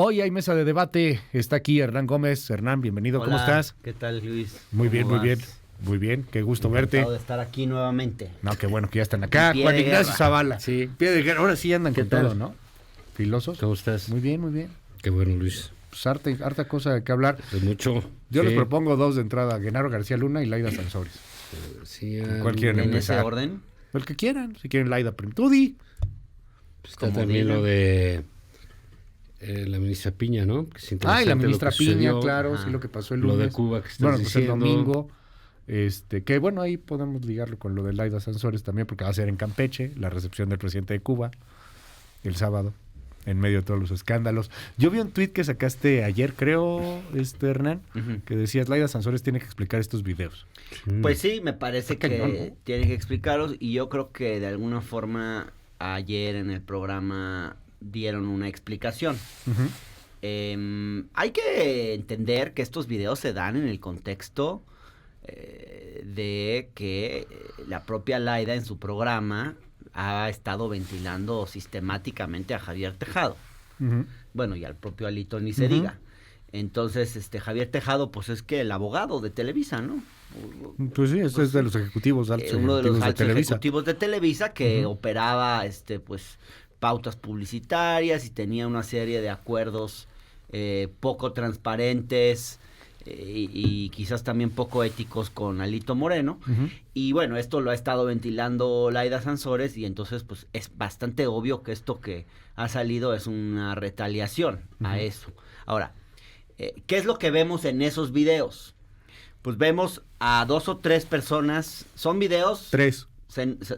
Hoy hay mesa de debate, está aquí Hernán Gómez. Hernán, bienvenido, Hola, ¿cómo estás? ¿Qué tal, Luis? Muy bien, ¿Cómo muy bien, vas? muy bien, qué gusto Encantado verte. de estar aquí nuevamente. No, qué bueno que ya están acá. Pie Juan de Ignacio guerra. Zavala. Sí. Pie de guerra, ahora sí andan ¿Qué con tal? todo, ¿no? Filosos. ¿Cómo estás? Muy bien, muy bien. Qué bueno, Luis. Pues harta cosa de que hablar. Pues mucho. Yo Sí. les propongo dos de entrada, Genaro García Luna y Laida Sansores. Sí, ¿Cuál quieren ¿En ese empezar? orden? El que quieran, si quieren Laida primero. Tú di. Está como también digan. lo de la ministra Piña, ¿no? Que es Ah, y interesante la lo ministra que Piña, sucedió, claro, Ajá. sí, lo que pasó el Lo lunes. de Cuba que estás Bueno, pues el diciendo. domingo. Que bueno, ahí podemos ligarlo con lo de Laida Sansores también, porque va a ser en Campeche, la recepción del presidente de Cuba, el sábado, en medio de todos los escándalos. Yo vi un tuit que sacaste ayer, creo, Hernán, Ujú. que decías, Laida Sansores tiene que explicar estos videos. Pues sí, me parece Está que cañón, ¿no? tienen que explicarlos y yo creo que de alguna forma ayer en el programa dieron una explicación. Ujú. Hay que entender que estos videos se dan en el contexto de que la propia Laida en su programa ha estado ventilando sistemáticamente a Javier Tejado. Ujú. Bueno, y al propio Alito ni se Ujú. diga. Entonces, Javier Tejado, pues es que el abogado de Televisa, ¿no? Pues sí, este es de los ejecutivos altos Uno de los ejecutivos de altos Televisa. ejecutivos de Televisa que Ujú. operaba, pues, pautas publicitarias y tenía una serie de acuerdos poco transparentes y quizás también poco éticos con Alito Moreno. Ujú. Y bueno, esto lo ha estado ventilando Laida Sansores y entonces pues es bastante obvio que esto que ha salido es una retaliación a Ujú. eso. Ahora, ¿qué es lo que vemos en esos videos? Pues vemos a 2 o 3 personas, son videos... Tres.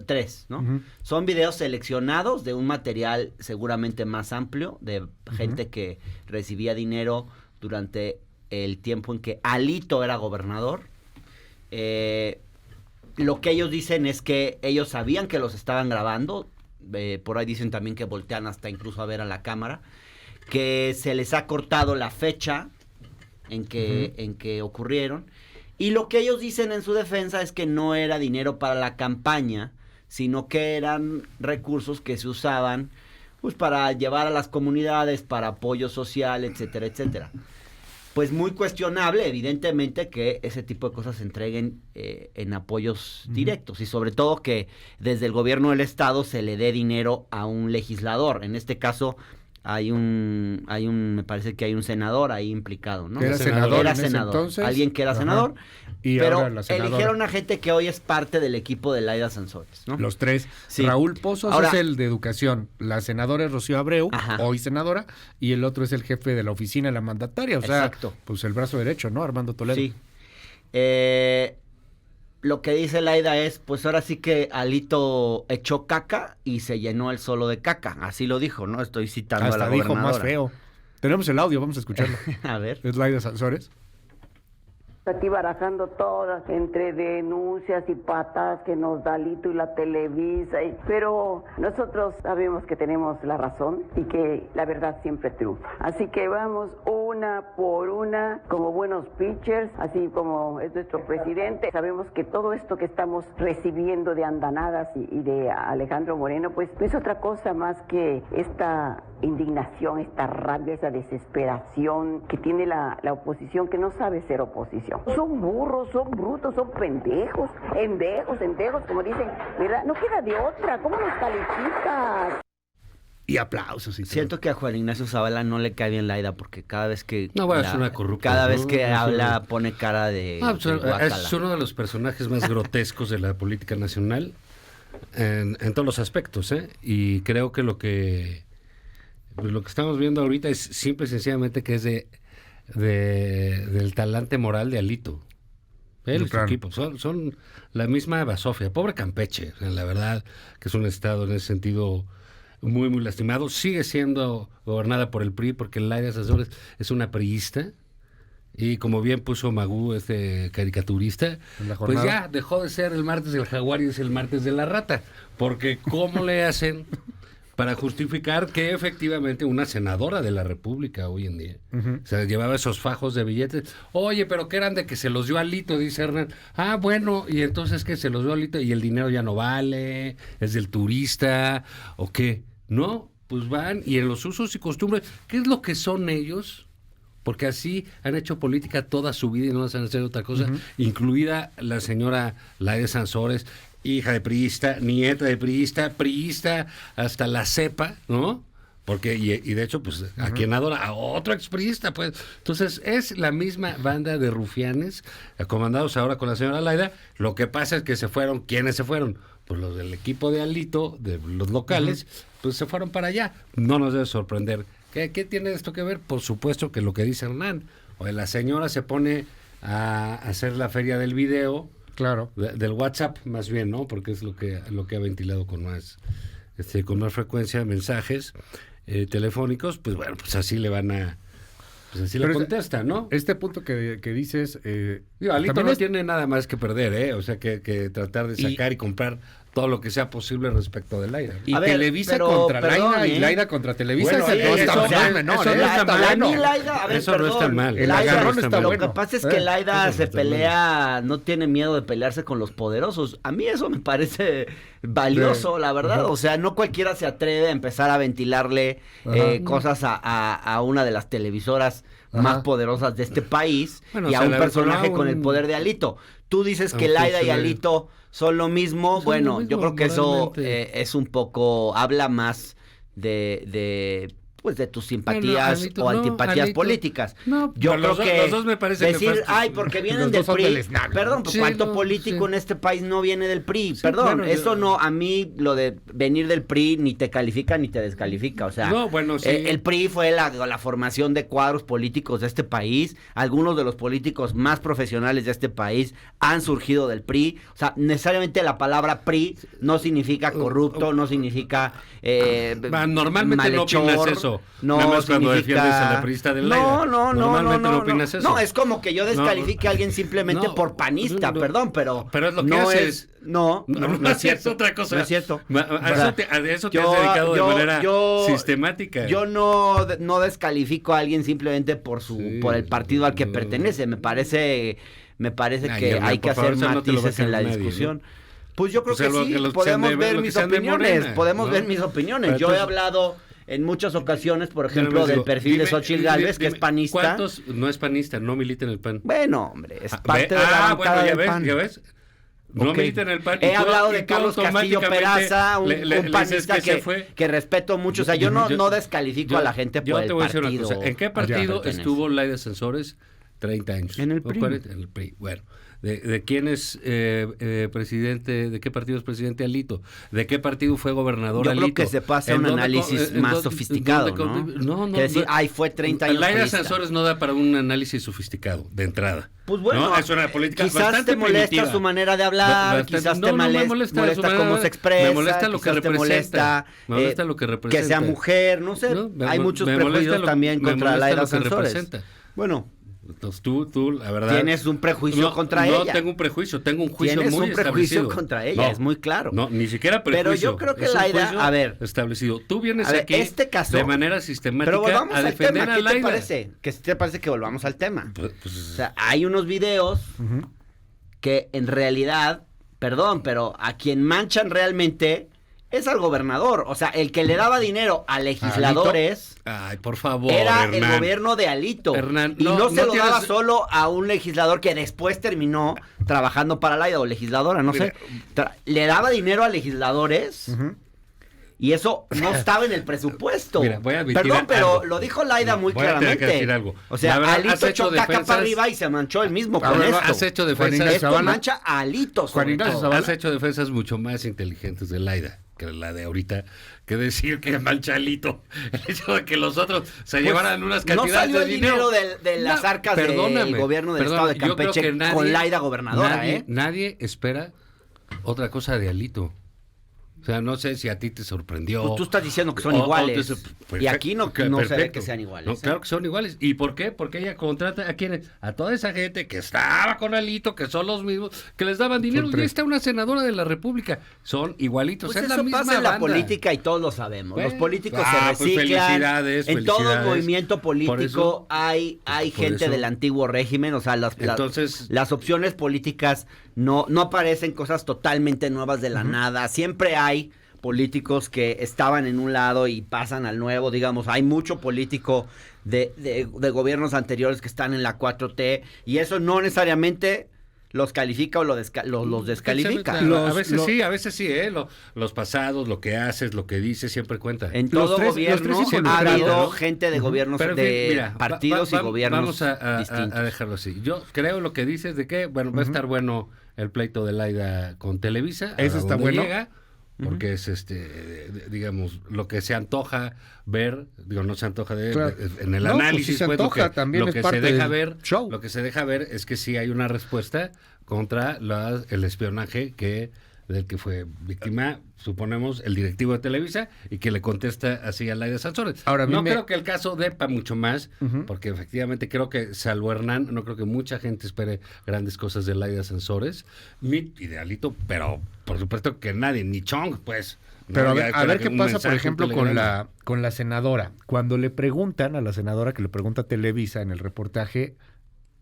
Tres, ¿no? Ujú. Son videos seleccionados de un material seguramente más amplio, de gente que recibía dinero durante el tiempo en que Alito era gobernador. Lo que ellos dicen es que ellos sabían que los estaban grabando, por ahí dicen también que voltean hasta incluso a ver a la cámara, que se les ha cortado la fecha en que ocurrieron. Y lo que ellos dicen en su defensa es que no era dinero para la campaña, sino que eran recursos que se usaban pues para llevar a las comunidades, para apoyo social, etcétera, etcétera. Pues muy cuestionable, evidentemente, que ese tipo de cosas se entreguen en apoyos directos y sobre todo que desde el gobierno del estado se le dé dinero a un legislador. En este caso me parece que hay un senador ahí implicado, ¿no? Que era senador Era en ese senador, entonces. alguien que era Ajá. senador, Y pero ahora la senadora. eligieron a gente que hoy es parte del equipo de Laida Sansores, ¿no? Los tres. Sí. Raúl Pozos Ahora- es el de educación, la senadora es Rocío Abreu, Ajá. hoy senadora, y el otro es el jefe de la oficina de la mandataria, o sea, Exacto. pues el brazo derecho, ¿no? Armando Toledo. Sí. Lo que dice Laida es, pues ahora sí que Alito echó caca y se llenó el solo de caca. Así lo dijo, ¿no? Estoy citando a la Hasta dijo gobernadora. más feo. Tenemos el audio, vamos a escucharlo. A ver. Es Laida Sansores. Aquí barajando todas, entre denuncias y patas que nos da Lito y la Televisa, pero nosotros sabemos que tenemos la razón y que la verdad siempre triunfa. Así que vamos una por una, como buenos pitchers, así como es nuestro presidente. Sabemos que todo esto que estamos recibiendo de andanadas y de Alejandro Moreno, pues no es otra cosa más que esta indignación, esta rabia, esa desesperación que tiene la oposición, que no sabe ser oposición. Son burros, son brutos, son pendejos, endejos, como dicen, ¿verdad? No queda de otra, ¿cómo los calificas? Y aplausos y todo. Siento que a Juan Ignacio Zavala no le cae bien Laida porque cada vez que... No, bueno, es una corrupta, Cada ¿no? vez que Es habla una- pone cara de... Pues, de guácala. es uno de los personajes más grotescos de la política nacional en todos los aspectos, ¿eh? Y creo que lo que estamos viendo ahorita es simple y sencillamente que es del talante moral de Alito. Él y su Claro. equipo son la misma basofia. Pobre Campeche, o sea, la verdad que es un estado en ese sentido muy, muy lastimado. Sigue siendo gobernada por el PRI porque Laida Sansores es una priista. Y como bien puso Magú, caricaturista, En la pues jornada. ya dejó de ser el martes del jaguar y es el martes de la rata. Porque ¿cómo le hacen para justificar que efectivamente una senadora de la República hoy en día, o sea, llevaba esos fajos de billetes? Oye, pero ¿qué eran de que se los dio Alito? Dice Hernán. Ah, bueno, y entonces que se los dio Alito y el dinero ya no vale, es del turista, ¿o qué? No, pues van y en los usos y costumbres, ¿qué es lo que son ellos? Porque así han hecho política toda su vida y no hacen hacer otra cosa, incluida la señora Laida Sansores, hija de priista, nieta de priista hasta la cepa, ¿no? Porque, y de hecho, pues, a quien adora, a otro expriista, pues. Entonces, es la misma banda de rufianes, comandados ahora con la señora Laida. Lo que pasa es que se fueron, ¿quiénes se fueron? Pues los del equipo de Alito, de los locales, pues se fueron para allá. No nos debe sorprender. ¿Qué tiene esto que ver? Por supuesto que lo que dice Hernán. O la señora se pone a hacer la feria del video. Claro. Del WhatsApp, más bien, ¿no? Porque es lo que ha ventilado con más frecuencia mensajes telefónicos. Pues bueno, pues así le van a... Pues así le contesta, ¿no? Este punto que dices... Alito no tiene nada más que perder, ¿eh? O sea, que tratar de sacar y comprar todo lo que sea posible respecto de Laida. Y Televisa contra Laida y Laida contra Televisa. Bueno, no está mal, menor, eso no está mal. Laida, a ver, eso no está mal. Lo que pasa es que Laida se pelea, no tiene miedo de pelearse con los poderosos. A mí eso me parece valioso, la verdad. O sea, no cualquiera se atreve a empezar a ventilarle cosas a una de las televisoras más poderosas de este país, bueno, y a un personaje con el poder de Alito. Tú dices que Laida y Alito son lo mismo. Son bueno, lo mismo, yo creo que eso moralmente. es un poco, habla más de tus simpatías Alito, o antipatías Alito, políticas. No, yo creo que los dos me parecen decir, nefastos. ay, porque vienen Los del dos son PRI. del esnable. Perdón, pues Sí, cuánto no, político sí. en este país no viene del PRI. Sí, Perdón, bueno, eso no, a mí lo de venir del PRI ni te califica ni te descalifica. O sea, No, bueno, sí. el PRI fue la formación de cuadros políticos de este país. Algunos de los políticos más profesionales de este país han surgido del PRI. O sea, necesariamente la palabra PRI no significa corrupto, no significa normalmente malhechor, no opinas eso. no Nada más cuando significa... defiendes a la priista de Laida. Normalmente no opinas eso. No, es como que yo descalifique a alguien simplemente No, por panista, no, perdón, pero es lo que no haces. es, no es cierto. Es otra cosa. No es cierto. A eso te has dedicado de manera sistemática. Yo no descalifico a alguien simplemente por el partido al que pertenece. Me parece que Hernán, hay que por favor, hacer eso no te lo va a matices en la creer nadie, discusión. ¿no? Pues yo creo Pues que lo sí, que los podemos sean de- ver lo que mis sean de opiniones, Morena, podemos ¿no? ver mis opiniones. Pero Yo he entonces- hablado en muchas ocasiones, por ejemplo, Yo del digo, perfil de Xochitl Gálvez, que es panista. ¿Cuántos no es panista? No milita en el PAN. Bueno, hombre, es parte de la bancada bueno, ya del ves, PAN. ya ves. No Ok. milita en el PAN. He y tú- hablado y de tú Carlos Castillo automáticamente Peraza, un le dices panista se fue. que respeto mucho. O sea, yo no descalifico a la gente yo por te el voy a decir partido. una cosa. ¿En qué al que partido pertenece. estuvo Laida Sansores 30 años? En el ¿O PRI. 40? En el PRI. Bueno. ¿De quién es presidente? ¿De qué partido es presidente Alito? ¿De qué partido fue gobernador Yo Alito? creo que se pasa ¿En un dónde análisis en más dónde- sofisticado, en dónde- ¿no? No, Que decir, ay, fue 30 años Laida priista. Sansores no da para un análisis sofisticado, de entrada. Pues bueno, ¿no? Es una política quizás bastante te molesta primitiva. su manera de hablar, Bastante- quizás no, te no me molesta, molesta su manera cómo de- se expresa, me molesta lo que quizás te representa, me molesta lo que que sea representa. mujer, no sé, No, hay muchos prejuicios también me contra molesta Laida lo que Sansores. representa. Bueno, Entonces tú, la verdad... tienes un prejuicio contra ella. No tengo un prejuicio, tengo un juicio Tienes muy un prejuicio establecido. contra ella, es muy claro. No, ni siquiera Pero prejuicio. yo creo que es un Laida, juicio a ver. establecido. Tú vienes A ver, aquí este caso- de manera sistemática Pero volvamos a al defender tema, a ¿qué Laida. te parece? ¿Qué te parece que volvamos al tema? Pues, O sea, hay unos videos que en realidad, perdón, pero a quien manchan realmente es al gobernador. O sea, el que le daba dinero a legisladores ay, por favor, era el Hernán. gobierno de Alito. Hernán, y no se lo tienes- daba solo a un legislador que después terminó trabajando para Laida o legisladora, no sé. Le daba dinero a legisladores. Y eso no estaba en el presupuesto. Mira, voy a admitir Perdón, pero algo. lo dijo Laida muy voy a tener que claramente. decir algo. O sea, La verdad, Alito has hecho echó caca defensas- para arriba y se manchó él mismo A con ver, esto. Has hecho Juan defensas... Ignacio Esto Zavala. mancha a Alito, sobre Juan Ignacio todo. Zavala. Has hecho defensas mucho más inteligentes de Laida que la de ahorita, que decir que mancha Alito. El hecho de que los otros se llevaran unas No cantidades salió de el dinero. dinero de las No, arcas perdóname, del gobierno del perdóname, estado de yo creo Campeche que nadie- con Laida gobernadora, nadie, Nadie espera otra cosa de Alito. O sea, no sé si a ti te sorprendió. Pues tú estás diciendo que son o- iguales. o te- Y aquí no se ve perfecto. que sean iguales. No, claro que son iguales. ¿Y por qué? Porque ella contrata a quienes, a toda esa gente que estaba con Alito, que son los mismos, que les daban dinero. Y ahí está una senadora de la República. Son igualitos. Pues es la eso misma pasa en la banda. política y todos lo sabemos. Bueno, Los políticos pues se reciclan. felicidades, en todo felicidades. movimiento Por político eso- hay por gente eso- del antiguo régimen. O sea, Entonces- las opciones políticas no aparecen cosas totalmente nuevas de la nada. Siempre hay políticos que estaban en un lado y pasan al nuevo, digamos, hay mucho político de gobiernos anteriores que están en la 4T y eso no necesariamente los califica o los descalifica. A veces sí, los pasados, lo que haces, lo que dices, siempre cuenta. En todo gobierno ha habido gente de gobiernos, Pero, de mira, partidos y gobiernos vamos distintos. a dejarlo así. Yo creo lo que dices de que, bueno, va a estar bueno el pleito de Laida con Televisa. Eso está bueno. Llega, porque es digamos, lo que se antoja ver, no se antoja Claro. en el No, pues análisis, sí se pues, antoja, también lo es que parte se deja del ver, show. lo que se deja ver es que sí hay una respuesta contra el espionaje del que fue víctima, suponemos, el directivo de Televisa, y que le contesta así a Laida Sansores. Ahora, creo que el caso depa mucho más, porque efectivamente creo que, salvo Hernán, no creo que mucha gente espere grandes cosas de Laida Sansores. Mi idealito, pero por supuesto que nadie, ni Chong, pues. Pero ¿no? a ver qué un pasa, mensaje, por ejemplo, un con telegrama. la senadora. Cuando le preguntan a la senadora, que le pregunta a Televisa en el reportaje,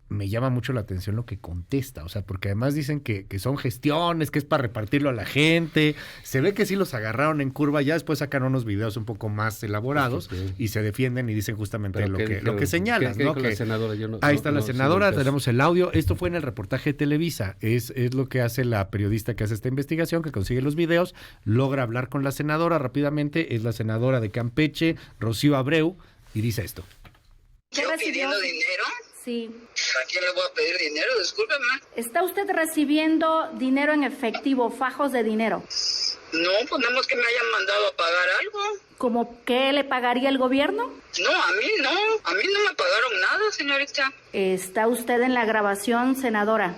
me llama mucho la atención lo que contesta, o sea, porque además dicen que son gestiones, que es para repartirlo a la gente, se ve que sí los agarraron en curva, ya después sacan unos videos un poco más elaborados y se defienden y dicen justamente Pero lo que señalas, ¿qué ¿no? dijo la senadora? Yo Ahí está la senadora, sé el caso. tenemos el audio, esto fue en el reportaje de Televisa, es lo que hace la periodista que hace esta investigación, que consigue los videos, logra hablar con la senadora rápidamente, es la senadora de Campeche, Rocío Abreu, y dice esto. ¿Yo pidiendo dinero? Sí. ¿A quién le voy a pedir dinero? Discúlpeme. ¿Está usted recibiendo dinero en efectivo, fajos de dinero? No, pues nada más que me hayan mandado a pagar algo. ¿Cómo qué le pagaría el gobierno? No, a mí no me pagaron nada, señorita. ¿Está usted en la grabación, senadora?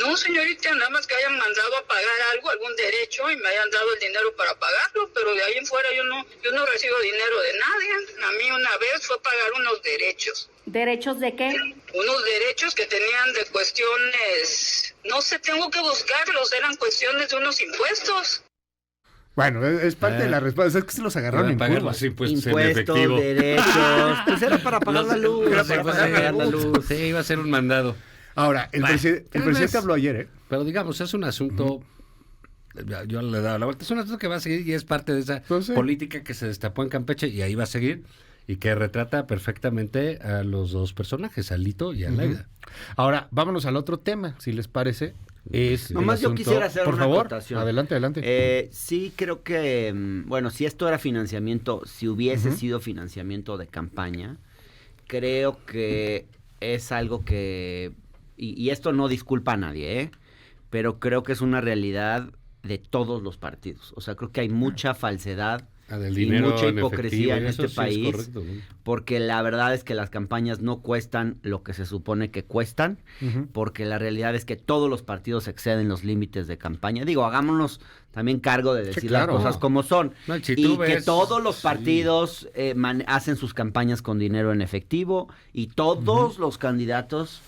No, señorita, nada más que hayan mandado a pagar algo, algún derecho, y me hayan dado el dinero para pagarlo, pero de ahí en fuera yo no recibo dinero de nadie. A mí una vez fue pagar unos derechos. ¿Derechos de qué? Unos derechos que tenían de cuestiones, no sé, tengo que buscarlos, eran cuestiones de unos impuestos. Bueno, es parte de la respuesta, es que se los agarraron en pagar curva. los impuestos en Impuestos, efectivo. derechos, pues era para pagar la luz, Era para para pagar la luz. Sí, iba a ser un mandado. Ahora, el presidente habló ayer, Pero digamos, es un asunto, yo le he dado la vuelta, es un asunto que va a seguir y es parte de esa Pues sí. política que se destapó en Campeche y ahí va a seguir y que retrata perfectamente a los dos personajes, a Lito y a Laida. Ahora, vámonos al otro tema, si les parece. Es Nomás el yo asunto- quisiera hacer por una favor, acotación. adelante. Sí, creo que, bueno, si esto era financiamiento, si hubiese sido financiamiento de campaña, creo que es algo que, y esto no disculpa a nadie, pero creo que es una realidad de todos los partidos. O sea, creo que hay mucha falsedad Del y dinero mucha en hipocresía efectivo, en y eso este sí es país, correcto, ¿no? porque la verdad es que las campañas no cuestan lo que se supone que cuestan, porque la realidad es que todos los partidos exceden los límites de campaña. Digo, hagámonos también cargo de decir claro. las cosas como son. No, si Y tú que ves- todos los sí. partidos hacen sus campañas con dinero en efectivo y todos los candidatos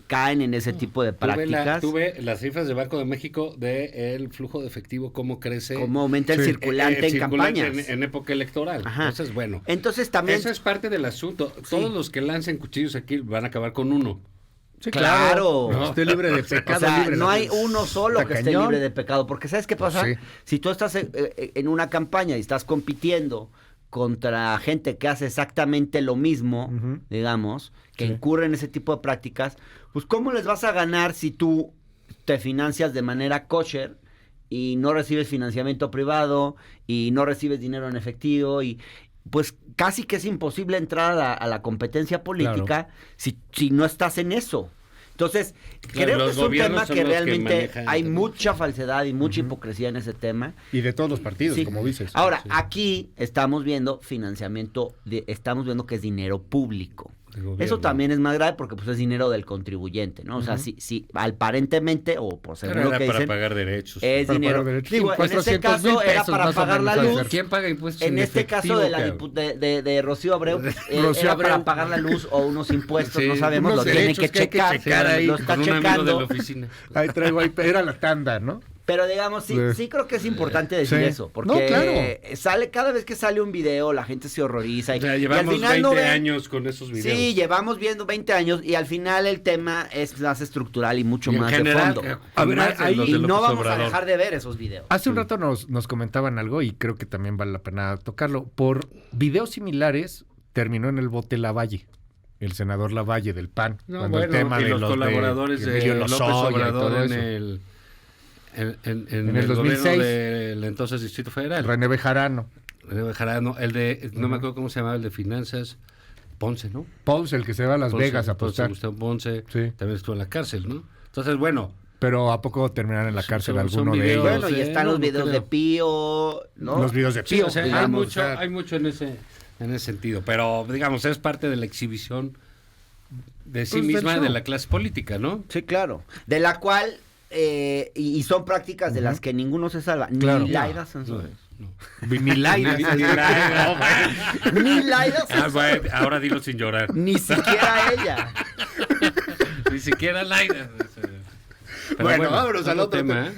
caen en ese tipo de prácticas. Tuve las cifras de Banco de México del flujo de efectivo, cómo crece. Cómo aumenta el Sí. circulante en campañas. En época electoral. Ajá. Entonces, bueno. Entonces también... Eso es parte del asunto. Todos los que lancen cuchillos aquí van a acabar con uno. Sí, claro. No, esté libre de pecado. O sea, libre, no hay uno solo Está que esté cañón. libre de pecado, porque ¿sabes qué pasa? Sí. Si tú estás en una campaña y estás compitiendo contra gente que hace exactamente lo mismo, Ujú. digamos, que Sí. incurre en ese tipo de prácticas, pues ¿cómo les vas a ganar si tú te financias de manera kosher y no recibes financiamiento privado y no recibes dinero en efectivo y pues casi que es imposible entrar a la competencia política si no estás en eso. Entonces, Claro, creo que los es un gobiernos tema son que los que realmente manejan hay también. mucha falsedad y mucha hipocresía en ese tema. Y de todos los partidos, Sí. como dices. Ahora, Sí. aquí estamos viendo financiamiento, estamos viendo que es dinero público. De gobierno. Eso también es más grave porque pues es dinero del contribuyente, ¿no? O sea, si aparentemente o por Pero según lo era que para dicen, pagar derechos. es Para dinero. pagar derechos. Digo, en Impuestos, este 200,000 caso era pesos para más o pagar menos la ha de luz. ser. ¿Quién paga impuestos En este caso de la cabrón? de Rocío Abreu, pues, Rocío era Abreu. para pagar la luz o unos impuestos, Sí, no sabemos, unos lo tienen que derechos que hay que checar, checar ahí lo está Con un amigo de la checando. oficina. Ahí traigo ahí, era la tanda, ¿no? Pero digamos, sí creo que es importante decir eso, porque No, claro. cada vez que sale un video, la gente se horroriza. O sea, y al llevamos final 20 no ven- años con esos videos. Sí, llevamos viendo 20 años y al final el tema es más estructural y mucho Y en más general, de fondo. a ver, más de ahí- los Y de no López vamos a Obrador. dejar de ver esos videos. Hace un rato nos comentaban algo y creo que también vale la pena tocarlo. Por videos similares terminó en el bote Lavalle, el senador Lavalle del PAN. No, cuando bueno, el tema y de los de colaboradores de Emilio López Lozoya y Obrador todo en eso. el el 2006. gobierno del entonces Distrito Federal. René Bejarano. René Bejarano, el de, no me acuerdo cómo se llamaba, el de finanzas, Ponce, ¿no? Ponce, el que se va a Las Ponce, Vegas a apostar. Gustavo Ponce, Sí. también estuvo en la cárcel, ¿no? Entonces, bueno, Pero ¿a poco terminaron en la cárcel son alguno de videos. ellos? Bueno, y están no, los no videos creo. de Pío, ¿no? Los videos de sí, Pío. o sea, digamos, hay mucho en ese sentido, pero digamos, es parte de la exhibición de sí Pues, del misma show. de la clase política, ¿no? Sí, claro. De la cual, y son prácticas de las que ninguno se salva. Claro. Ni Laida Sansores. Ni Laida. Ni Laida Ah, Sansores. bueno, ahora dilo sin llorar. Ni siquiera ella. Ni siquiera Laida. Pero Bueno, vámonos al otro tema. ¿eh?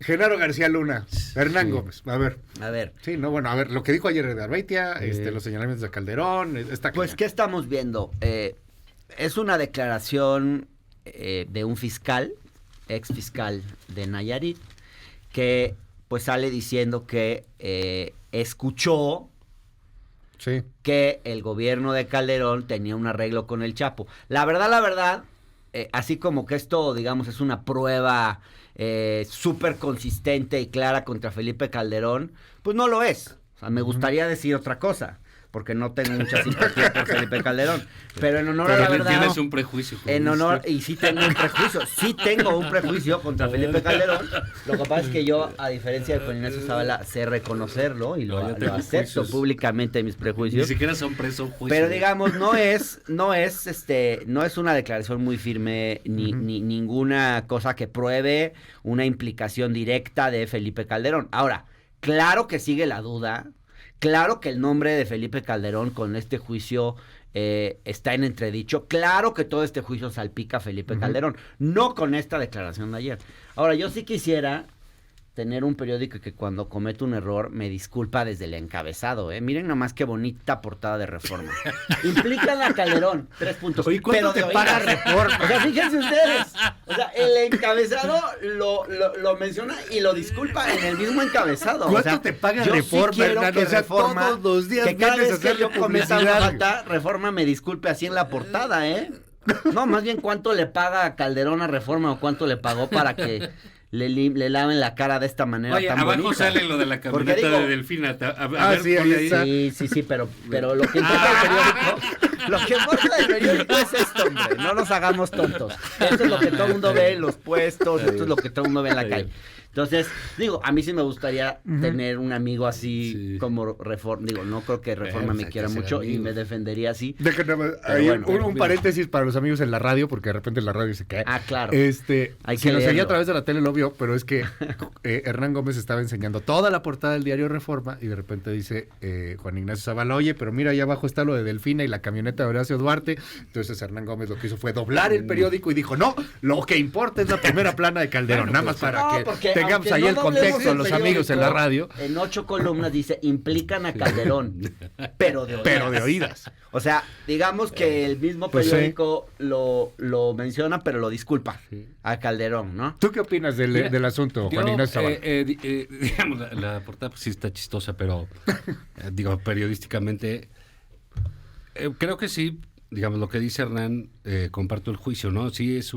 Genaro García Luna. Hernán Gómez. A ver. A ver, Sí, no, bueno, a ver, lo que dijo ayer de Arbeitia, los señalamientos de Calderón, está pues, cañón. ¿qué estamos viendo? Es una declaración de un fiscal, ex fiscal de Nayarit, que pues sale diciendo que escuchó Sí. que el gobierno de Calderón tenía un arreglo con el Chapo. La verdad, así como que esto, digamos, es una prueba súper consistente y clara contra Felipe Calderón, pues no lo es. O sea, me gustaría decir otra cosa, porque no tengo mucha simpatía por Felipe Calderón. Pero en honor a la Pero verdad... tienes un prejuicio. En honor, y sí tengo un prejuicio contra Felipe Calderón. Lo que pasa es que yo, a diferencia de Juan Ignacio Zavala, sé reconocerlo y No, yo lo tengo acepto juicios. públicamente mis Ni prejuicios. siquiera son presos juicios. Pero digamos, no es una declaración muy firme, ni ninguna cosa que pruebe una implicación directa de Felipe Calderón. Ahora, claro que sigue la duda, claro que el nombre de Felipe Calderón con este juicio está en entredicho, claro que todo este juicio salpica a Felipe Calderón, no con esta declaración de ayer. Ahora, yo sí quisiera tener un periódico que cuando comete un error me disculpa desde el encabezado, Miren nomás qué bonita portada de Reforma. Implican a Calderón, 3 puntos. Oye, ¿cuánto pero te de paga oídas. Reforma? O sea, fíjense ustedes. O sea, el encabezado lo menciona y lo disculpa en el mismo encabezado. ¿Cuánto O sea, te paga yo Reforma, sí quiero Hernán? que O sea, Reforma, todos los días que cada vienes a vez que hacerle yo cometa una publicidad. falta, Reforma me disculpe así en la portada, No, más bien cuánto le paga a Calderón a Reforma o cuánto le pagó para que le laven la cara de esta manera Oye, tan abajo bonita. sale lo de la Porque camioneta digo- de Delfina. A ver, sí, ponle ahí está. Sí, pero lo que importa del periódico, lo que importa del periódico es esto, hombre, no nos hagamos tontos. Esto es lo que todo el mundo ve en los puestos, esto es lo que todo el mundo ve en la calle. Entonces, digo, a mí sí me gustaría tener un amigo así Sí. como Reforma. Digo, no creo que Reforma Pues me hay quiera que ser mucho y amigos. me defendería así. Déjenme, Pero ahí bueno, un paréntesis para los amigos en la radio, porque de repente la radio se cae. Ah, claro. Hay Hay que que nos seguía leerlo. a través de la tele lo vio, pero es que Hernán Gómez estaba enseñando toda la portada del diario Reforma y de repente dice Juan Ignacio Zavala, oye, pero mira, ahí abajo está lo de Delfina y la camioneta de Horacio Duarte. Entonces Hernán Gómez lo que hizo fue doblar el periódico y dijo, no, lo que importa es la primera plana de Calderón, Bueno, nada más pues, para No, que porque tengamos aunque ahí no el doblemos contexto, los periódico, amigos en la radio, En 8 columnas dice, implican a Calderón, pero de oídas. pero de oídas. O sea, digamos que el mismo Pues sí. periódico lo menciona, pero lo disculpa a Calderón, ¿no? ¿Tú qué opinas del asunto, Juan Yo, Ignacio Zavala? digamos, la portada pues, sí está chistosa, pero digo, periodísticamente, creo que sí, digamos, lo que dice Hernán, comparto el juicio, ¿no? Sí es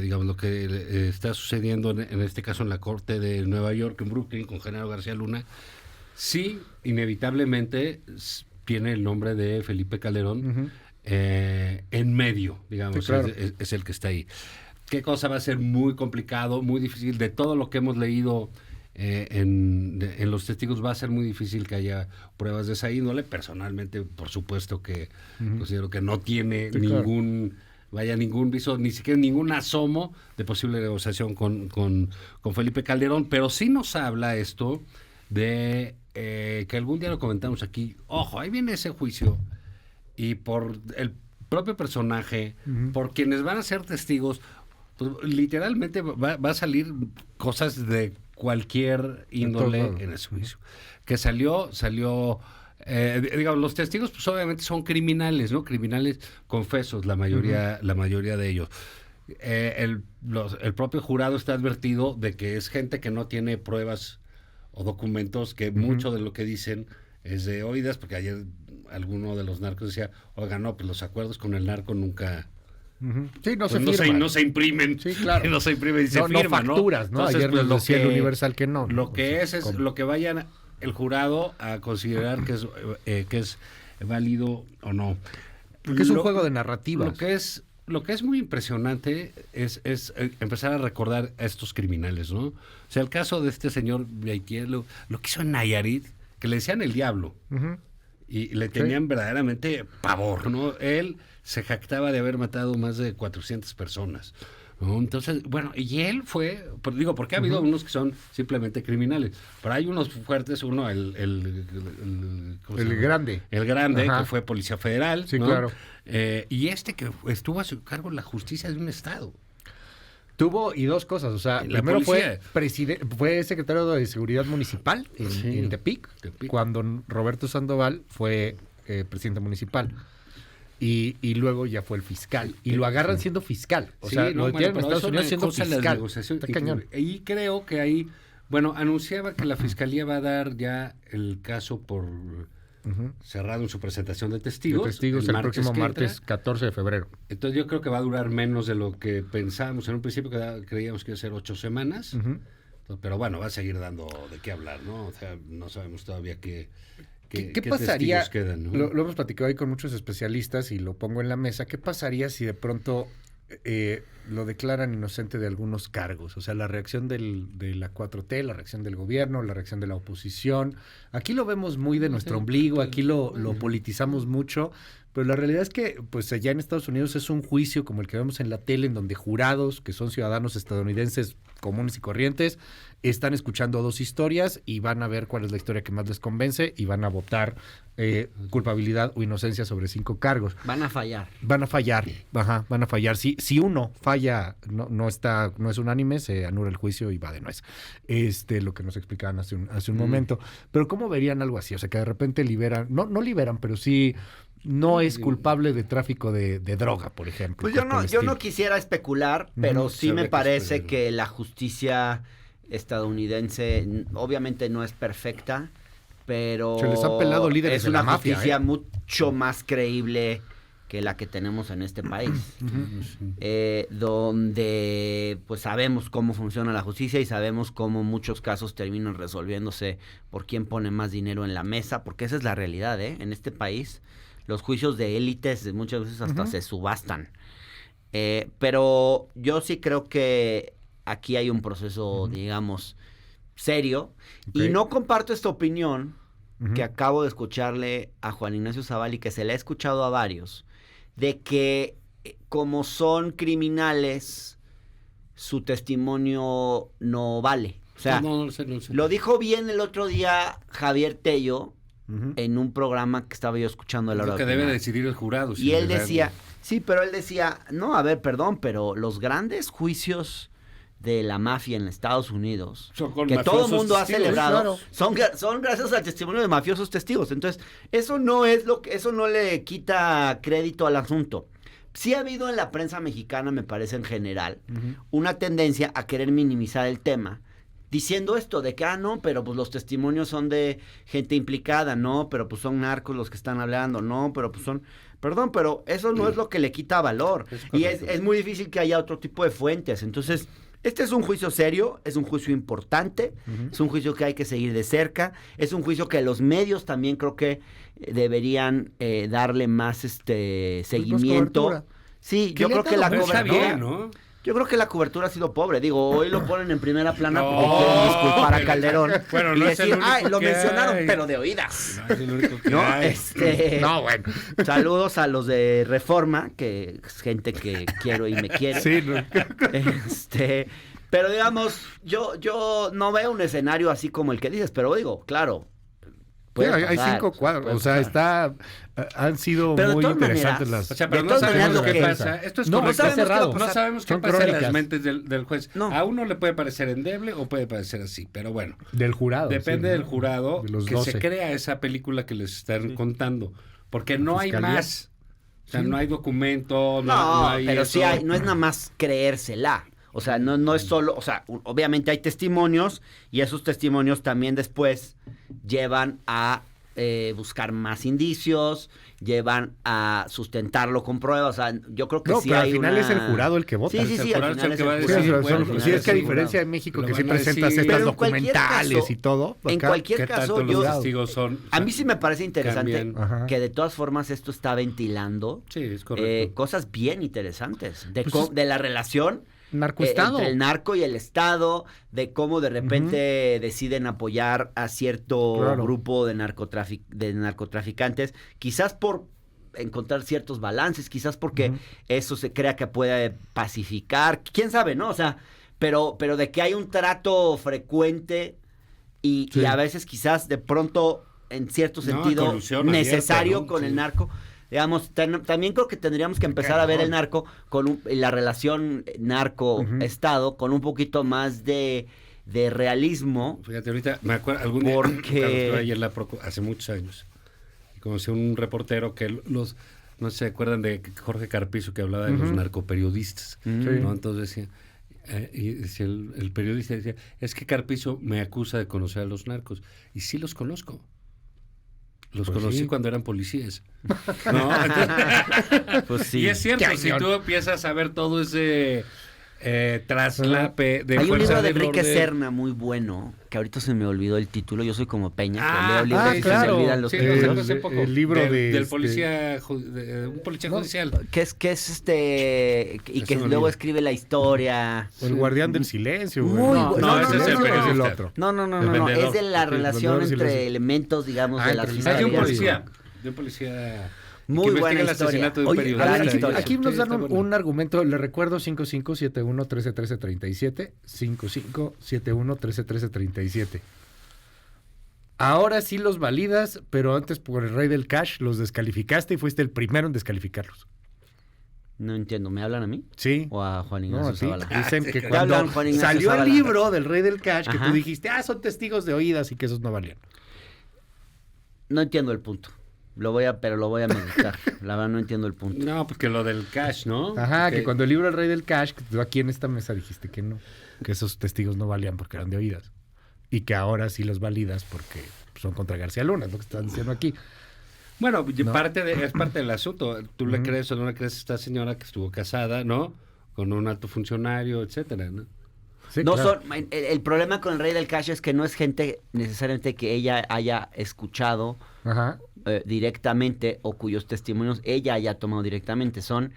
digamos, lo que está sucediendo en este caso en la Corte de Nueva York, en Brooklyn, con Genaro García Luna, sí, inevitablemente tiene el nombre de Felipe Calderón en medio, digamos, Sí, claro. es el que está ahí. ¿Qué cosa va a ser muy complicado, muy difícil? De todo lo que hemos leído en los testigos, va a ser muy difícil que haya pruebas de esa índole. Personalmente, por supuesto que considero que no tiene Sí, claro. ningún viso, ni siquiera ningún asomo de posible negociación con Felipe Calderón, pero sí nos habla esto de que algún día lo comentamos aquí. Ojo, ahí viene ese juicio y por el propio personaje, por quienes van a ser testigos, pues, literalmente va a salir cosas de cualquier índole en ese juicio. Que salió, digamos, los testigos pues obviamente son criminales, ¿no? Criminales confesos, la mayoría de ellos. El propio jurado está advertido de que es gente que no tiene pruebas o documentos, que mucho de lo que dicen es de oídas, porque ayer alguno de los narcos decía, oiga, no, pues los acuerdos con el narco nunca... Sí, no pues se firman. no se imprimen. Sí, claro. No se imprimen y se no firman, facturas, ¿no? Entonces, Ayer pues, nos decía el Universal que no. Lo que es ¿cómo? lo que vayan el jurado a considerar que es válido o no. Porque es un juego de narrativas. Lo que es muy impresionante es empezar a recordar a estos criminales, ¿no? O sea, el caso de este señor Vieitier, lo que hizo en Nayarit, que le decían el diablo, y le tenían verdaderamente pavor, ¿no? Él se jactaba de haber matado más de 400 personas, ¿no? Entonces, bueno, y él fue, porque ha habido unos que son simplemente criminales, pero hay unos fuertes, uno, el grande. El grande, Ajá. que fue policía federal, Sí, ¿no? claro. Y este que estuvo a su cargo la justicia de un estado. Tuvo y dos cosas, o sea, La primero policía. fue secretario de Seguridad Municipal en Tepic, cuando Roberto Sandoval fue presidente municipal. Y luego ya fue el fiscal. Y lo agarran siendo fiscal. O sea, lo detienen en Estados Unidos siendo fiscal. Está cañón. Y creo que ahí, anunciaba que la fiscalía va a dar ya el caso por cerrado en su presentación de testigos. El próximo que martes entra. 14 de febrero. Entonces yo creo que va a durar menos de lo que pensábamos en un principio, que creíamos que iba a ser 8 semanas. Pero bueno, va a seguir dando de qué hablar, ¿no? O sea, no sabemos todavía qué pasaría? testigos quedan, ¿no? Lo hemos platicado ahí con muchos especialistas y lo pongo en la mesa. ¿Qué pasaría si de pronto lo declaran inocente de algunos cargos? O sea, la reacción de la 4T, la reacción del gobierno, la reacción de la oposición. Aquí lo vemos muy de nuestro ombligo, aquí lo politizamos mucho, pero la realidad es que pues allá en Estados Unidos es un juicio como el que vemos en la tele, en donde jurados, que son ciudadanos estadounidenses comunes y corrientes, están escuchando dos historias y van a ver cuál es la historia que más les convence y van a votar culpabilidad o inocencia sobre 5 cargos. Van a fallar. Van a fallar, van a fallar. Si uno falla, no es unánime, se anula el juicio y va de nuez. Lo que nos explicaban hace un momento. Pero ¿cómo verían algo así? O sea, que de repente liberan, no liberan, pero sí no es culpable de tráfico de droga, por ejemplo. Pues yo no quisiera especular, pero sí me parece que la justicia estadounidense obviamente no es perfecta, pero se les han pelado líderes es de la una mafia, justicia mucho más creíble que la que tenemos en este país, donde pues sabemos cómo funciona la justicia y sabemos cómo muchos casos terminan resolviéndose por quién pone más dinero en la mesa, porque esa es la realidad, en este país los juicios de élites muchas veces hasta se subastan, pero yo sí creo que aquí hay un proceso, digamos, serio, y no comparto esta opinión que acabo de escucharle a Juan Ignacio Zavala y que se le ha escuchado a varios, de que como son criminales, su testimonio no vale. O sea, no sé. Lo dijo bien el otro día Javier Tello en un programa que estaba yo escuchando a la hora Lo que debe decidir el jurado. Y él decía, pero él decía, no, a ver, perdón, pero los grandes juicios de la mafia en Estados Unidos, que todo el mundo ha celebrado, son gracias al testimonio de mafiosos testigos. Entonces, eso no le quita crédito al asunto. Sí ha habido en la prensa mexicana, me parece en general, una tendencia a querer minimizar el tema, diciendo esto de que, no, pero pues los testimonios son de gente implicada, no, pero pues son narcos los que están hablando, no, pero pues son... Perdón, pero eso no es lo que le quita valor. Y es muy difícil que haya otro tipo de fuentes. Entonces, este es un juicio serio, es un juicio importante, es un juicio que hay que seguir de cerca, es un juicio que los medios también creo que deberían darle más seguimiento. Sí, yo creo que la cobertura... ¿no? Yo creo que la cobertura ha sido pobre. Digo, hoy lo ponen en primera plana porque quieren disculpar a Calderón. Bueno, y no decir, lo que mencionaron, hay. pero de oídas. No es el único que ¿No? hay. Bueno. Saludos a los de Reforma, que es gente que quiero y me quiere. Sí, no. Pero digamos, yo no veo un escenario así como el que dices, pero digo, claro, Sí, hay 5 cuadros. O sea, han sido Pero de muy todas interesantes maneras, O sea, pero de no todas maneras, sabemos lo qué que- pasa. Esto es No, correcto. está cerrado. No sabemos qué Son pasa en las crónicas. mentes del juez. No. A uno le puede parecer endeble o puede parecer así, pero bueno. Del jurado. Depende sí, del ¿no? jurado De los que 12. se crea esa película que les están contando. Porque no hay fiscalía. más. O sea, no hay documento, no No, hay pero eso. sí hay, no es nada más creérsela. O sea, no es solo, o sea, obviamente hay testimonios y esos testimonios también después llevan a buscar más indicios, llevan a sustentarlo con pruebas. O sea, yo creo que No, sí pero hay al final una... es el jurado el que vota. Sí, sí, Es el sí, al jurado final el es que el va a Sí, decir, jurado. o sea, bueno, sí, es que a el diferencia de jurado. México, Lo que sí van a presentas decir. estas Pero en cualquier documentales caso- y todo. en acá, cualquier ¿Qué caso, tanto yo... los testigos son? A mí sí me parece interesante Cambian. Ajá. que de todas formas esto está ventilando Sí, es correcto. cosas bien interesantes de, Pues de la relación narcoestado. entre el narco y el Estado, de cómo de repente deciden apoyar a cierto Claro. grupo de narcotraficantes, quizás por encontrar ciertos balances, quizás porque eso se crea que puede pacificar, quién sabe, ¿no? O sea, pero de que hay un trato frecuente y Sí. a veces quizás de pronto en cierto No, sentido colusión abierta, necesario ¿no? con Sí. el narco. Digamos, también creo que tendríamos que empezar a ver el narco con la relación narco-estado con un poquito más de realismo. Fíjate, ahorita me acuerdo, algún día, Porque- Carlos, estuve ayer en la hace muchos años, y conocí a un reportero que no se acuerdan de Jorge Carpizo, que hablaba de los narcoperiodistas, ¿no? Entonces decía, y decía el periodista decía, es que Carpizo me acusa de conocer a los narcos, y sí los conozco. Los Pues conocí sí. cuando eran policías. ¿No? Entonces, Pues sí. Y es cierto, si Cañón. tú empiezas a ver todo ese traslape de Hay un fuerza libro de del Enrique orden. Serna muy bueno, que ahorita se me olvidó el título, yo soy como Peña, que leo Ah, libros y se me claro. olvidan los Sí, títulos. lo sacó hace poco. el libro del de, policía, un policía judicial. Que es y Eso que me luego olvidó. escribe la historia. O el guardián del silencio. güey. Muy No, bueno. No, No, ese no, es el no, no, es el periodista. otro. No, El vendedor. es de la Sí, relación vendedor, sí lo entre sé. elementos, digamos, de las entre Hay de un fiscalías. policía Muy que investiga buena el historia. asesinato de un Oye, periodista. gran Aquí, y historia. eso. aquí nos Sí, dan está bueno. un argumento, le recuerdo 5571-131337, 5571-131337. Ahora sí los validas, pero antes por el rey del cash los descalificaste y fuiste el primero en descalificarlos. No entiendo, ¿me hablan a mí? Sí. ¿O a Juan No, Ignacio a ti. Zavala? Dicen que Te cuando hablan Juan Ignacio salió el Zavala. libro del rey del cash, que Ajá. tú dijiste, son testigos de oídas y que esos no valían. No entiendo el punto. Pero lo voy a meditar. La verdad no entiendo el punto. No, porque lo del cash, ¿no? Ajá, que Que- cuando el libro del rey del cash, que tú aquí en esta mesa dijiste que no, que esos testigos no valían porque eran de oídas. Y que ahora sí los validas porque son contra García Luna, es lo que están diciendo aquí. Bueno, y No. es parte del asunto. Tú le crees o no le crees a esta señora que estuvo casada, ¿no? Con un alto funcionario, etcétera, ¿no? Sí, No claro. son, el problema con el rey del cash es que no es gente necesariamente que ella haya escuchado Ajá. directamente o cuyos testimonios ella haya tomado directamente. Son,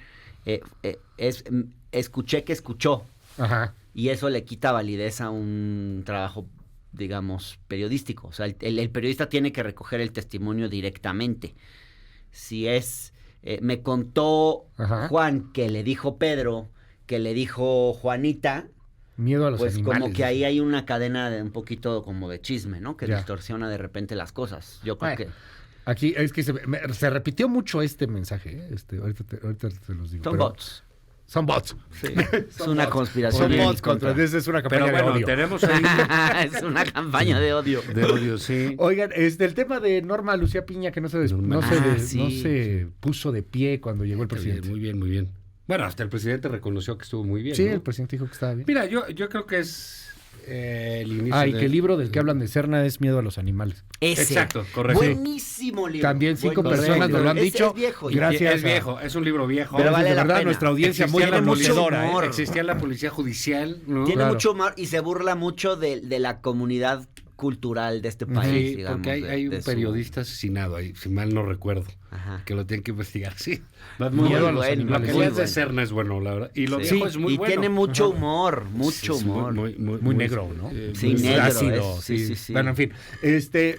escuché que escuchó. Ajá. Y eso le quita validez a un trabajo, digamos, periodístico. O sea, el periodista tiene que recoger el testimonio directamente. Si es, me contó Ajá. Juan que le dijo Pedro, que le dijo Juanita, Miedo a los pues animales. como que ahí hay una cadena de un poquito como de chisme, ¿no? Que Ya. distorsiona de repente las cosas. Yo creo Bueno, que Aquí es que se repitió mucho este mensaje. Ahorita te los digo. son pero- bots. Son bots. Es una conspiración. Son en mi bots contra. contra. Es una campaña Pero bueno, de odio. tenemos ahí Es una campaña de odio. de odio, sí. Oigan, el tema de Norma Lucía Piña que no se Norma. no Sí. se puso de pie cuando llegó el presidente. Muy bien, muy bien. Bueno, hasta el presidente reconoció que estuvo muy bien. Sí, ¿no? el presidente dijo que estaba bien. Mira, yo creo que es el inicio. Y que el libro del que hablan de Serna es Miedo a los animales. Ese. Exacto, correcto. Buenísimo libro. También 5 Buenísimo. personas nos lo han Es- dicho. Es viejo. ya. Gracias. Es viejo, es un libro viejo. Pero vale de la verdad, pena. nuestra audiencia muy Existía la conocedora. mucho humor. Existía la policía judicial, ¿no? Tiene Claro. mucho humor y se burla mucho de la comunidad cultural de este país. Sí, digamos, porque hay de un su- periodista asesinado ahí, si mal no recuerdo, Ajá. que lo tienen que investigar. Sí, Muy Miedo a los bueno, animales. Lo que muy lees de bueno. Serna es bueno, la verdad. Y lo Sí, viejo es muy y bueno. tiene mucho Ajá. humor, Sí, mucho es humor. Muy negro, ¿no? Sí, Muy negro, ácido, sí. Bueno, en fin.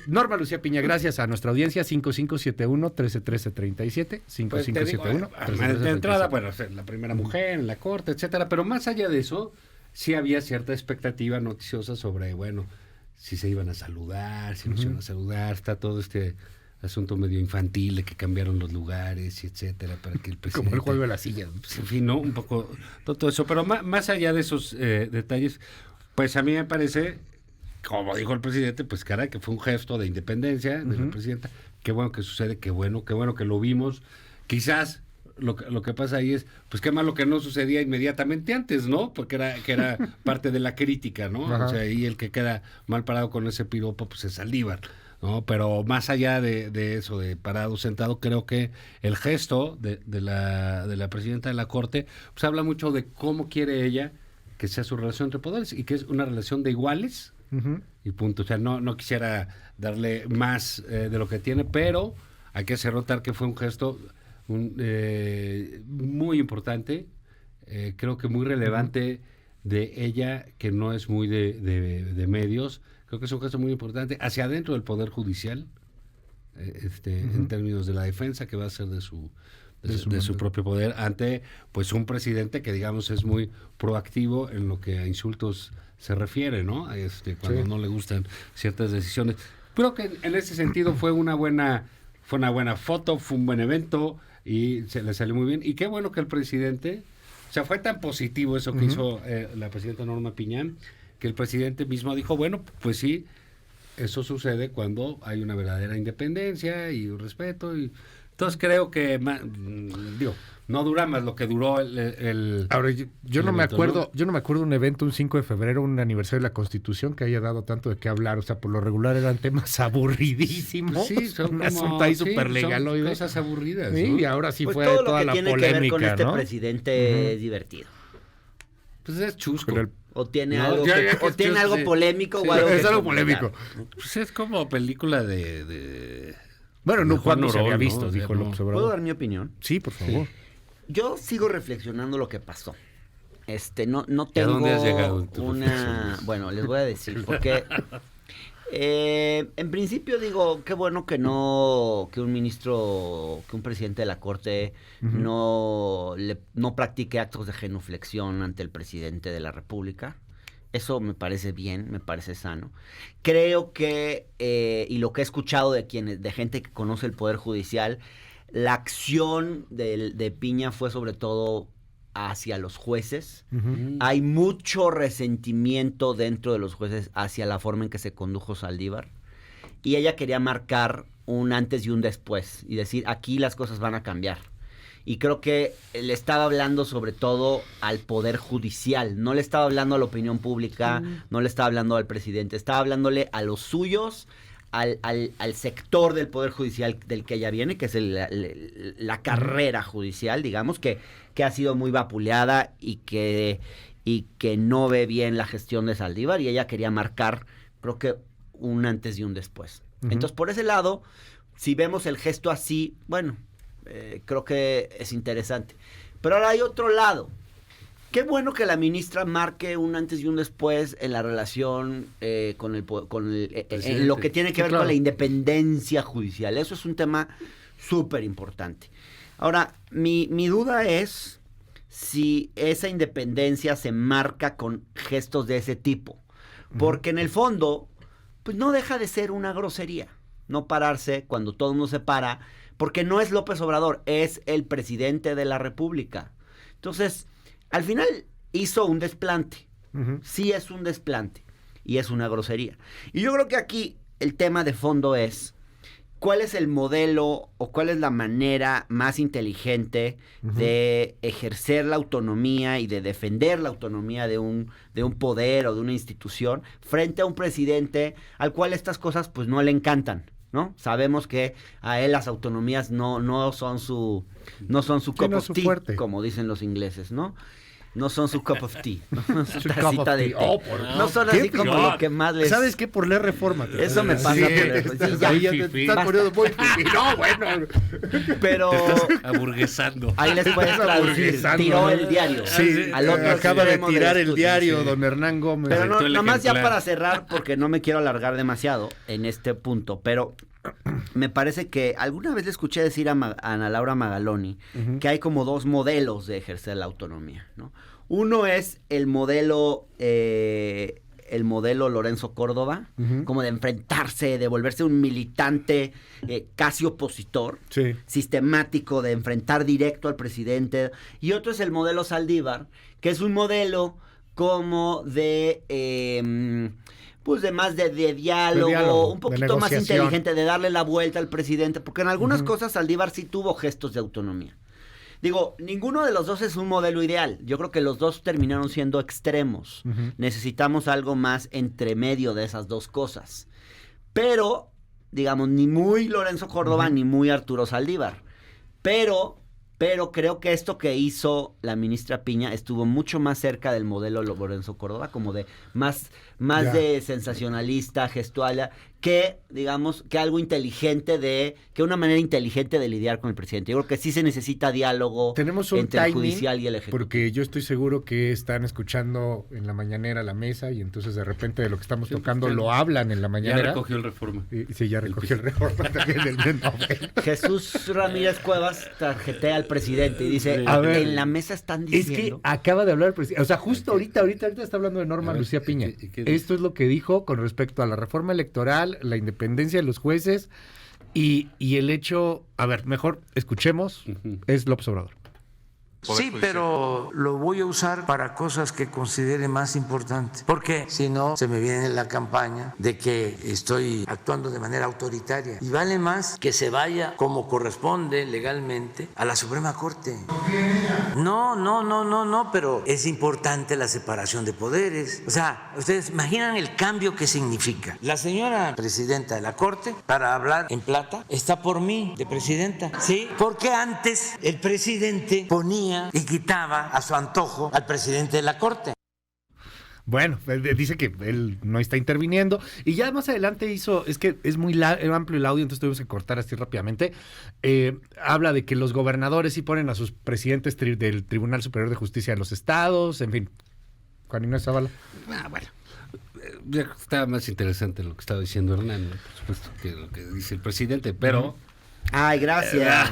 Norma Lucía Piña, gracias a nuestra audiencia, 5571-131337, Pues te digo, 5571-131337. de entrada, bueno, la primera mujer en la corte, etcétera, pero más allá de eso, sí había cierta expectativa noticiosa sobre, bueno, si se iban a saludar, si no se iban a saludar, está todo este asunto medio infantil de que cambiaron los lugares, y etcétera, para que el presidente... Como el juego de las sillas. Pues, en fin, ¿no? Un poco todo eso, pero más allá de esos detalles, pues a mí me parece, como dijo el presidente, pues caray, que fue un gesto de independencia de la presidenta. Qué bueno que sucede, qué bueno que lo vimos. Quizás lo que pasa ahí es, pues qué malo que no sucedía inmediatamente antes, ¿no? Porque era parte de la crítica, ¿no? Ajá. O sea, ahí el que queda mal parado con ese piropo, pues es Saldívar, ¿no? Pero más allá de eso, de parado, sentado, creo que el gesto de la presidenta de la Corte, pues habla mucho de cómo quiere ella que sea su relación entre poderes, y que es una relación de iguales, y punto. O sea, no quisiera darle más de lo que tiene, pero hay que hacer notar que fue un gesto muy importante, creo que muy relevante de ella, que no es muy de medios. Creo que es un gesto muy importante hacia adentro del Poder Judicial, en términos de la defensa que va a hacer de su propio poder ante pues un presidente que, digamos, es muy proactivo en lo que a insultos se refiere, ¿no? Cuando no le gustan ciertas decisiones. Creo que en ese sentido fue una buena foto, fue un buen evento y se le salió muy bien. Y qué bueno que el presidente, o sea, fue tan positivo eso que hizo la presidenta Norma Piñán, que el presidente mismo dijo, bueno, pues sí, eso sucede cuando hay una verdadera independencia y un respeto. Y entonces creo que, no dura más lo que duró el Ahora, yo no me evento, acuerdo, ¿no? yo no me acuerdo un evento un 5 de febrero, un aniversario de la Constitución que haya dado tanto de qué hablar. O sea, por lo regular eran temas aburridísimos. Sí, son un como, asunto ahí súper son legaloide. cosas aburridas, Sí, ¿no? y ahora sí Pues fue todo lo toda que la tiene polémica, que ver con este ¿no? presidente es divertido. Pues es chusco. Pero O tiene No, algo, ya que o tiene yo algo sé. polémico Sí, o algo es que algo comentar. polémico. Pues es como película de Bueno, no, de Juan cuando se había Orol, visto, ¿no? O sea, dijo no. López ¿Puedo Obrador. dar mi opinión? Sí, por favor. Yo sigo reflexionando lo que pasó. No ¿Y a tengo dónde has llegado en tus una... reflexiones? Bueno, les voy a decir, porque en principio digo, qué bueno que un presidente de la Corte no practique actos de genuflexión ante el presidente de la República. Eso me parece bien, me parece sano. Creo que, y lo que he escuchado de gente que conoce el Poder Judicial, la acción de Piña fue sobre todo hacia los jueces. Hay mucho resentimiento dentro de los jueces hacia la forma en que se condujo Saldívar. Y ella quería marcar un antes y un después y decir, aquí las cosas van a cambiar. Y creo que le estaba hablando sobre todo al Poder Judicial, no le estaba hablando a la opinión pública, no le estaba hablando al presidente, estaba hablándole a los suyos, al sector del Poder Judicial del que ella viene, que es la carrera judicial, digamos, que ha sido muy vapuleada y que no ve bien la gestión de Saldívar, y ella quería marcar, creo que, un antes y un después. Entonces, por ese lado, si vemos el gesto así, bueno, creo que es interesante. Pero ahora hay otro lado. Qué bueno que la ministra marque un antes y un después en la relación en lo que tiene que ver con la independencia judicial. Eso es un tema súper importante. Ahora, mi duda es si esa independencia se marca con gestos de ese tipo. Porque en el fondo, pues no deja de ser una grosería. No pararse cuando todo el mundo se para, porque no es López Obrador, es el presidente de la República. Entonces, al final hizo un desplante. Sí es un desplante y es una grosería. Y yo creo que aquí el tema de fondo es cuál es el modelo o cuál es la manera más inteligente de ejercer la autonomía y de defender la autonomía de un poder o de una institución frente a un presidente al cual estas cosas pues no le encantan, ¿no? Sabemos que a él las autonomías no son su cup no of es su tea, fuerte. como dicen los ingleses, ¿no? No son su cup of tea, no son su Su cup tacita of de tea. té. Oh, por- no son ¿Qué así como peor? lo que más les... ¿Sabes qué? Por leer Reforma. Eso me pasa. Sí, por leer- sí, ya. ahí ya te estás Basta. poniendo muy fifí. No, bueno. Pero aburguesando. ahí les puedes Estás traducir. aburguesando, Tiró ¿no? el diario. Sí, Al otro acaba de extremo tirar el esto, sí, diario, sí. don Hernán Gómez. Pero Tú el nada más ya ejemplar. para cerrar, porque no me quiero alargar demasiado en este punto, pero me parece que alguna vez le escuché decir a Ana Laura Magaloni que hay como dos modelos de ejercer la autonomía, ¿no? Uno es el modelo el modelo Lorenzo Córdoba, como de enfrentarse, de volverse un militante casi opositor, sistemático, de enfrentar directo al presidente. Y otro es el modelo Saldívar, que es un modelo como de... pues de más de diálogo, un poquito más inteligente, de darle la vuelta al presidente, porque en algunas cosas Saldívar sí tuvo gestos de autonomía. Digo, ninguno de los dos es un modelo ideal. Yo creo que los dos terminaron siendo extremos. Necesitamos algo más entre medio de esas dos cosas. Pero, digamos, ni muy Lorenzo Córdoba ni muy Arturo Saldívar. Pero creo que esto que hizo la ministra Piña estuvo mucho más cerca del modelo Lorenzo Córdoba, como de más de sensacionalista, gestual, que, digamos, que algo inteligente que una manera inteligente de lidiar con el presidente. Yo creo que sí se necesita diálogo entre el judicial y el ejecutivo. Porque yo estoy seguro que están escuchando en la mañanera la mesa y entonces de repente de lo que estamos tocando lo hablan en la mañanera. Ya recogió el Reforma. Sí, ya recogió el Reforma también del Nobel. Jesús Ramírez Cuevas tarjetea al presidente y dice, a ver, en la mesa están diciendo... Es que acaba de hablar el presidente, o sea, justo ahorita está hablando de Norma Lucía Piña. Esto es lo que dijo con respecto a la reforma electoral, la independencia de los jueces y el hecho, a ver, mejor escuchemos, es López Obrador. Sí, pero lo voy a usar para cosas que considere más importantes, porque si no se me viene la campaña de que estoy actuando de manera autoritaria y vale más que se vaya como corresponde legalmente a la Suprema Corte. No, pero es importante la separación de poderes. O sea, ustedes imaginan el cambio que significa. La señora presidenta de la Corte, para hablar en plata, está por mí de presidenta, ¿sí? Porque antes el presidente ponía y quitaba a su antojo al presidente de la Corte. Bueno, dice que él no está interviniendo y ya más adelante es que es muy amplio el audio, entonces tuvimos que cortar así rápidamente. Habla de que los gobernadores sí ponen a sus presidentes del Tribunal Superior de Justicia de los estados, en fin. Juan Ignacio Zavala. Bueno, ya estaba más interesante lo que estaba diciendo Hernán, ¿no? Por supuesto, que lo que dice el presidente, pero... Ay, gracias.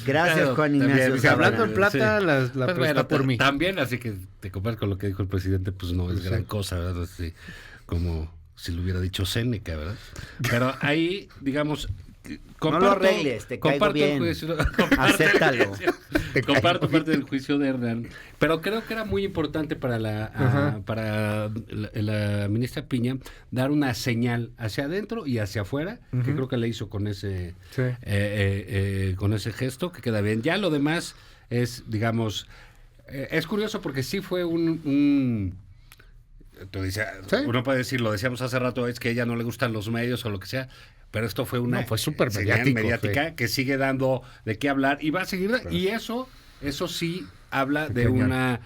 Gracias, Juan Ignacio. Hablando en plata, sí. la presta por mí. También, así que te comparas con lo que dijo el presidente, pues no es gran cosa, ¿verdad? Así, como si lo hubiera dicho Séneca, ¿verdad? Pero ahí, digamos... no lo arregles, te caigo bien. Acéptalo. Comparto parte del juicio de Hernán, pero creo que era muy importante para la ministra Piña dar una señal hacia adentro y hacia afuera, que creo que le hizo con ese gesto, que queda bien. Ya lo demás es, digamos, es curioso porque sí fue uno puede decir, lo decíamos hace rato, es que a ella no le gustan los medios o lo que sea, pero esto fue una fue súper mediática que sigue dando de qué hablar y va a seguir, y eso sí habla de una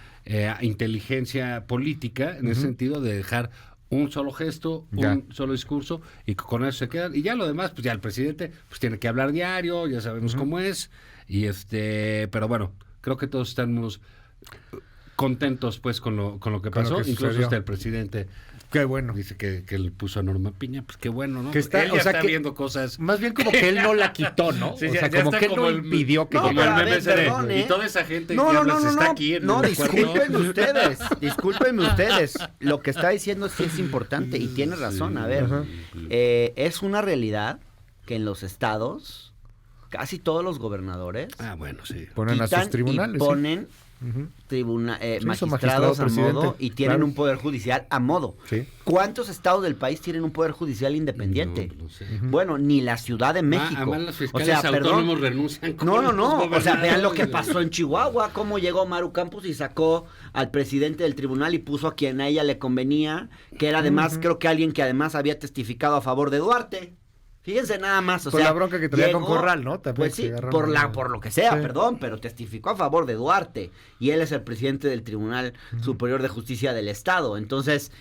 inteligencia política en ese sentido de dejar un solo gesto, un solo discurso y con eso se quedan, y ya lo demás, pues ya el presidente pues tiene que hablar diario, ya sabemos cómo es, y pero bueno, creo que todos estamos contentos pues con lo que pasó, incluso hasta el presidente. Qué bueno. Dice que le puso a Norma Piña, pues qué bueno, ¿no? Que está, él ya está viendo cosas. Más bien como que él no la quitó, ¿no? Sí, o sea, como que él no impidió que como el meme perdón, y toda esa gente que está aquí en el discúlpenme ustedes. Lo que está diciendo sí es importante y tiene razón. A ver, es una realidad que en los estados casi todos los gobernadores ponen a sus tribunales. Ponen magistrados a modo y tienen un poder judicial a modo. Sí. ¿Cuántos estados del país tienen un poder judicial independiente? No sé. Bueno, ni la Ciudad de México. Los fiscales autónomos renuncian. No. O sea, vean lo que pasó en Chihuahua, cómo llegó Maru Campos y sacó al presidente del tribunal y puso a quien a ella le convenía, que era además, creo que alguien que además había testificado a favor de Duarte. Fíjense nada más, por la bronca que traía con Corral, ¿no? También pues sí, por lo que sea, perdón, pero testificó a favor de Duarte y él es el presidente del Tribunal Superior de Justicia del Estado. Entonces,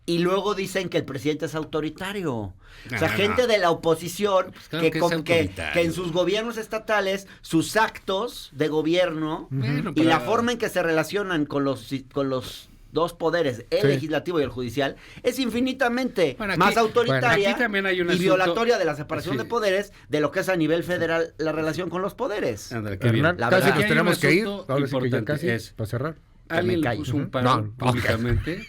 y luego dicen que el presidente es autoritario. O sea, gente de la oposición pues claro que en sus gobiernos estatales, sus actos de gobierno y la forma en que se relacionan con los dos poderes, el legislativo y el judicial, es infinitamente más autoritaria y violatoria de la separación de poderes de lo que es a nivel federal la relación con los poderes. Hernán, casi nos tenemos que ir. Ahora sí que ya casi para cerrar. alguien le calle. puso un paro No, públicamente,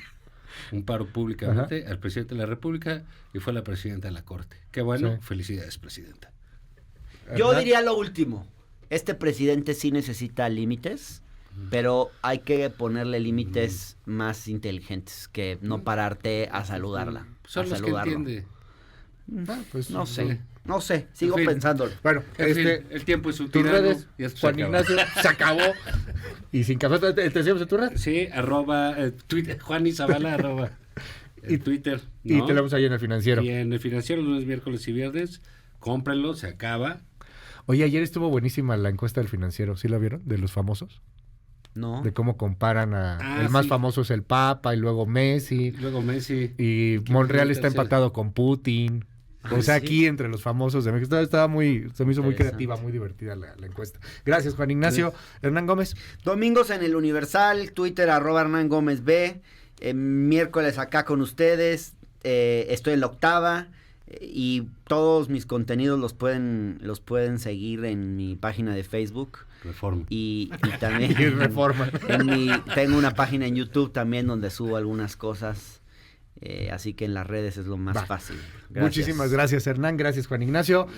al presidente de la República y fue la presidenta de la Corte. Qué bueno, Sí. felicidades, presidenta. Yo ¿Verdad? diría lo último. Este presidente sí necesita límites, pero hay que ponerle límites más inteligentes que no pararte a saludarla. Son a los saludarlo. que entiende. Pues, No Sí. sé, no sé, sigo En fin. pensándolo. Bueno, En fin, el tiempo es un tus tirano. redes, y esto se Juan acabó. Ignacio, se acabó. Y sin café, ¿te decíamos en tu red? Sí, Twitter, Juan Izabala, Y- Twitter. Y ¿no? te lo vemos ahí en el financiero. Y en el financiero, lunes, miércoles y viernes. Cómprenlo, se acaba. Oye, ayer estuvo buenísima la encuesta del financiero, ¿sí la vieron? De los famosos. No. De cómo comparan a... Ah, el más sí. famoso es el Papa y luego Messi. Luego Messi. Y ¿Quién Monreal fue el está tercero? empatado con Putin. O sea, ¿sí? aquí entre los famosos de México. Se me hizo muy Interesante. creativa, muy divertida la encuesta. Gracias, Juan Ignacio. Hernán Gómez. Domingos en el Universal, Twitter @Hernán Gómez B. Miércoles acá con ustedes. Estoy en la octava. Y todos mis contenidos los pueden seguir en mi página de Facebook. Reforma. Y también Y Reforma. tengo una página en YouTube también donde subo algunas cosas. Así que en las redes es lo más Va. fácil. Muchísimas gracias, Hernán. Gracias, Juan Ignacio.